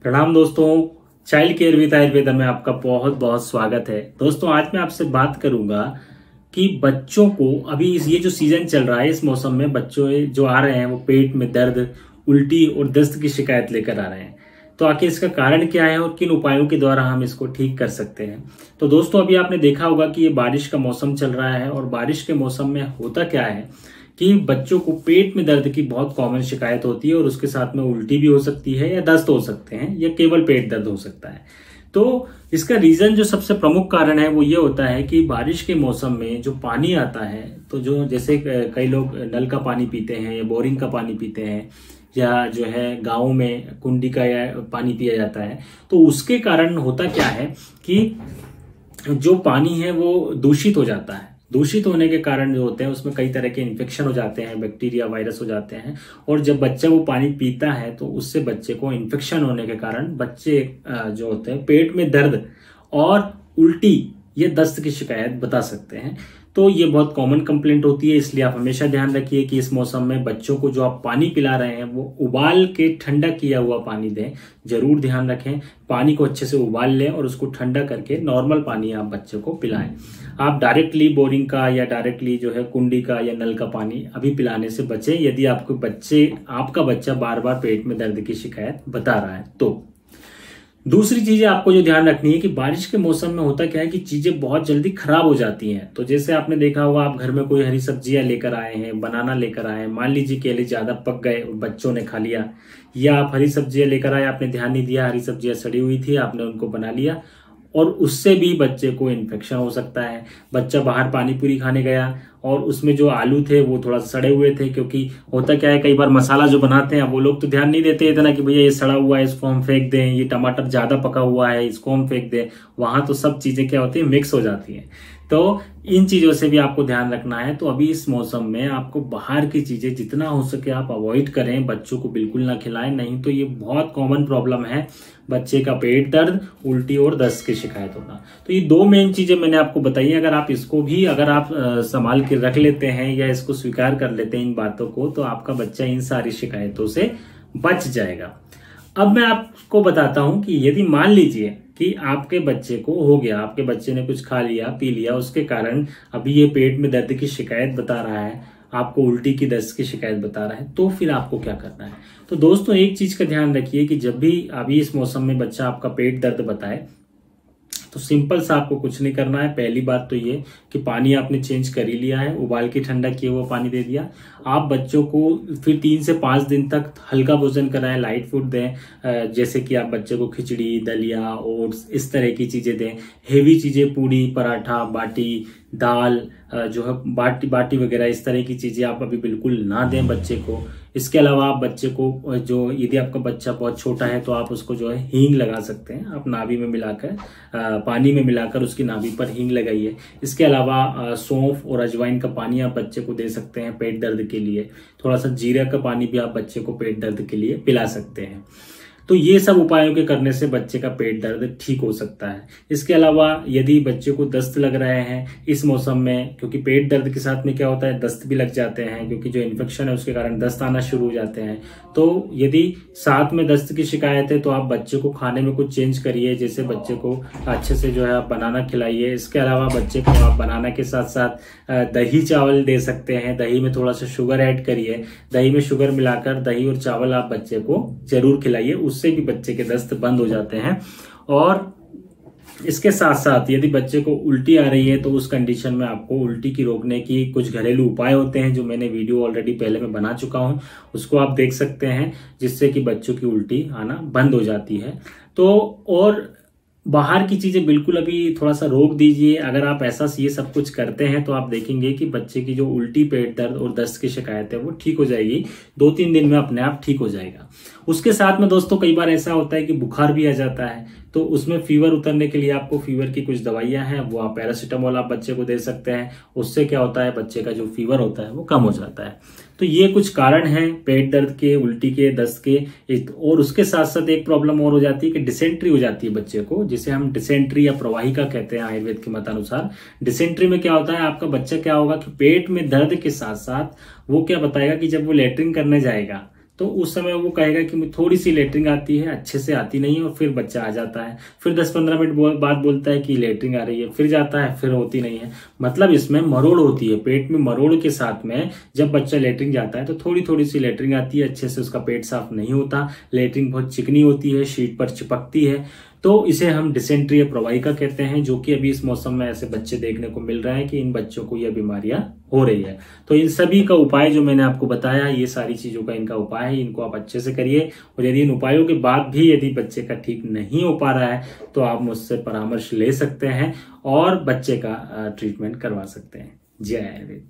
प्रणाम दोस्तों, child care with Ayurveda में आपका बहुत बहुत स्वागत है। दोस्तों आज मैं आपसे बात करूंगा कि बच्चों को अभी ये जो सीजन चल रहा है, इस मौसम में बच्चों जो आ रहे हैं वो पेट में दर्द, उल्टी और दस्त की शिकायत लेकर आ रहे हैं। तो आखिर इसका कारण क्या है और किन उपायों के द्वारा हम इसको ठीक कर सकते हैं। तो दोस्तों अभी आपने देखा होगा कि ये बारिश का मौसम चल रहा है और बारिश के मौसम में होता क्या है कि बच्चों को पेट में दर्द की बहुत कॉमन शिकायत होती है और उसके साथ में उल्टी भी हो सकती है या दस्त हो सकते हैं या केवल पेट दर्द हो सकता है। तो इसका रीजन जो सबसे प्रमुख कारण है वो ये होता है कि बारिश के मौसम में जो पानी आता है, तो जो जैसे कई लोग नल का पानी पीते हैं या बोरिंग का पानी पीते हैं या जो है गाँव में कुंडी का या पानी पिया जाता है, तो उसके कारण होता क्या है कि जो पानी है वो दूषित हो जाता है। दूषित होने के कारण जो होते हैं उसमें कई तरह के इन्फेक्शन हो जाते हैं, बैक्टीरिया वायरस हो जाते हैं और जब बच्चा वो पानी पीता है तो उससे बच्चे को इन्फेक्शन होने के कारण बच्चे जो होते हैं पेट में दर्द और उल्टी ये दस्त की शिकायत बता सकते हैं। तो ये बहुत कॉमन कंप्लेंट होती है, इसलिए आप हमेशा ध्यान रखिए कि इस मौसम में बच्चों को जो आप पानी पिला रहे हैं वो उबाल के ठंडा किया हुआ पानी दें। जरूर ध्यान रखें, पानी को अच्छे से उबाल लें और उसको ठंडा करके नॉर्मल पानी आप बच्चे को पिलाएं। आप डायरेक्टली बोरिंग का या डायरेक्टली जो है कुंडी का या नल का पानी अभी पिलाने से बचें यदि आपका बच्चा बार बार पेट में दर्द की शिकायत बता रहा है। तो दूसरी चीज आपको जो ध्यान रखनी है कि बारिश के मौसम में होता क्या है कि चीजें बहुत जल्दी खराब हो जाती हैं। तो जैसे आपने देखा होगा, आप घर में कोई हरी सब्जियां लेकर आए हैं, बनाना लेकर आए हैं, मान लीजिए केले ज्यादा पक गए और बच्चों ने खा लिया, या आप हरी सब्जियां लेकर आए, आपने ध्यान नहीं दिया, हरी सब्जियां सड़ी हुई थी, आपने उनको बना लिया और उससे भी बच्चे को इन्फेक्शन हो सकता है। बच्चा बाहर पानी पूरी खाने गया और उसमें जो आलू थे वो थोड़ा सड़े हुए थे, क्योंकि होता क्या है कई बार मसाला जो बनाते हैं वो लोग तो ध्यान नहीं देते इतना कि भैया ये सड़ा हुआ है इसको हम फेंक दें, ये टमाटर ज्यादा पका हुआ है इसको हम फेंक दें। वहां तो सब चीजें क्या होती है, मिक्स हो जाती हैं। तो इन चीजों से भी आपको ध्यान रखना है। तो अभी इस मौसम में आपको बाहर की चीजें जितना हो सके आप अवॉइड करें, बच्चों को बिल्कुल ना खिलाएं, नहीं तो ये बहुत कॉमन प्रॉब्लम है, बच्चे का पेट दर्द, उल्टी और दस्त की शिकायत होना। तो ये दो मेन चीजें मैंने आपको बताई, अगर आप इसको भी संभाल के रख लेते हैं या इसको स्वीकार कर लेते हैं इन बातों को, तो आपका बच्चा इन सारी शिकायतों से बच जाएगा। अब मैं आपको बताता हूं कि यदि मान लीजिए कि आपके बच्चे को हो गया, आपके बच्चे ने कुछ खा लिया पी लिया, उसके कारण अभी ये पेट में दर्द की शिकायत बता रहा है, आपको उल्टी की दस्त की शिकायत बता रहा है, तो फिर आपको क्या करना है। तो दोस्तों एक चीज का ध्यान रखिए कि जब भी अभी इस मौसम में बच्चा आपका पेट दर्द बताए तो सिंपल सा आपको कुछ नहीं करना है। पहली बात तो ये कि पानी आपने चेंज कर ही लिया है, उबाल के ठंडा किया हुआ पानी दे दिया। आप बच्चों को फिर 3 से 5 दिन तक हल्का भोजन कराएं, लाइट फूड दें, जैसे कि आप बच्चे को खिचड़ी, दलिया, ओट्स इस तरह की चीजें दें। हेवी चीजें पूड़ी, पराठा, बाटी, दाल, जो है बाटी वगैरह इस तरह की चीजें आप अभी बिल्कुल ना दें बच्चे को। इसके अलावा आप बच्चे को जो, यदि आपका बच्चा बहुत छोटा है तो आप उसको जो है हींग लगा सकते हैं, आप नाभि में मिलाकर, पानी में मिलाकर उसकी नाभि पर हींग लगाइए। इसके अलावा सौंफ और अजवाइन का पानी आप बच्चे को दे सकते हैं पेट दर्द के लिए। थोड़ा सा जीरा का पानी भी आप बच्चे को पेट दर्द के लिए पिला सकते हैं। तो ये सब उपायों के करने से बच्चे का पेट दर्द ठीक हो सकता है। इसके अलावा यदि बच्चे को दस्त लग रहे हैं इस मौसम में, क्योंकि पेट दर्द के साथ में क्या होता है, दस्त भी लग जाते हैं, क्योंकि जो इन्फेक्शन है उसके कारण दस्त आना शुरू हो जाते हैं। तो यदि साथ में दस्त की शिकायत है तो आप बच्चे को खाने में कुछ चेंज करिए, जैसे बच्चे को अच्छे से जो है आप बनाना खिलाइए। इसके अलावा बच्चे को आप बनाना के साथ साथ दही चावल दे सकते हैं, दही में थोड़ा सा शुगर ऐड करिए, दही में शुगर मिलाकर दही और चावल आप बच्चे को जरूर खिलाइए, उससे भी बच्चे के दस्त बंद हो जाते हैं। और इसके साथ साथ यदि बच्चे को उल्टी आ रही है तो उस कंडीशन में आपको उल्टी की रोकने की कुछ घरेलू उपाय होते हैं, जो मैंने वीडियो ऑलरेडी पहले में बना चुका हूं, उसको आप देख सकते हैं, जिससे कि बच्चों की उल्टी आना बंद हो जाती है। तो और बाहर की चीजें बिल्कुल अभी थोड़ा सा रोक दीजिए। अगर आप ऐसा ये सब कुछ करते हैं तो आप देखेंगे कि बच्चे की जो उल्टी, पेट दर्द और दस्त की शिकायत है वो ठीक हो जाएगी, 2-3 दिन में अपने आप ठीक हो जाएगा। उसके साथ में दोस्तों कई बार ऐसा होता है कि बुखार भी आ जाता है, तो उसमें फीवर उतरने के लिए आपको फीवर की कुछ दवाइयां हैं, वो आप पैरासीटामोल आप बच्चे को दे सकते हैं। उससे क्या होता है, बच्चे का जो फीवर होता है वो कम हो जाता है। तो ये कुछ कारण हैं पेट दर्द के, उल्टी के, दस्त के। और उसके साथ साथ एक प्रॉब्लम और हो जाती है कि डिसेंट्री हो जाती है बच्चे को, जिसे हम डिसेंट्री या प्रवाहिका कहते हैं आयुर्वेद के मतानुसार। डिसेंट्री में क्या होता है, आपका बच्चा क्या होगा कि पेट में दर्द के साथ साथ वो क्या बताएगा कि जब वो लेटरिन करने जाएगा तो उस समय वो कहेगा कि मुझे थोड़ी सी लेटरिंग आती है, अच्छे से आती नहीं है, और फिर बच्चा आ जाता है। फिर 10-15 मिनट बाद बोलता है कि लेटरिंग आ रही है, फिर जाता है, फिर होती नहीं है। मतलब इसमें मरोड़ होती है, पेट में मरोड़ के साथ में जब बच्चा लेटरिंग जाता है तो थोड़ी थोड़ी सी लेटरिंग आती है, अच्छे से उसका पेट साफ नहीं होता, लेटरिंग बहुत चिकनी होती है, शीट पर चिपकती है। तो इसे हम डिसेंट्री या प्रवाहिका कहते हैं, जो कि अभी इस मौसम में ऐसे बच्चे देखने को मिल रहे हैं कि इन बच्चों को यह बीमारियां हो रही है। तो इन सभी का उपाय जो मैंने आपको बताया, ये सारी चीजों का इनका उपाय है, इनको आप अच्छे से करिए। और यदि इन उपायों के बाद भी यदि बच्चे का ठीक नहीं हो पा रहा है तो आप मुझसे परामर्श ले सकते हैं और बच्चे का ट्रीटमेंट करवा सकते हैं। जय आयुर्वेद।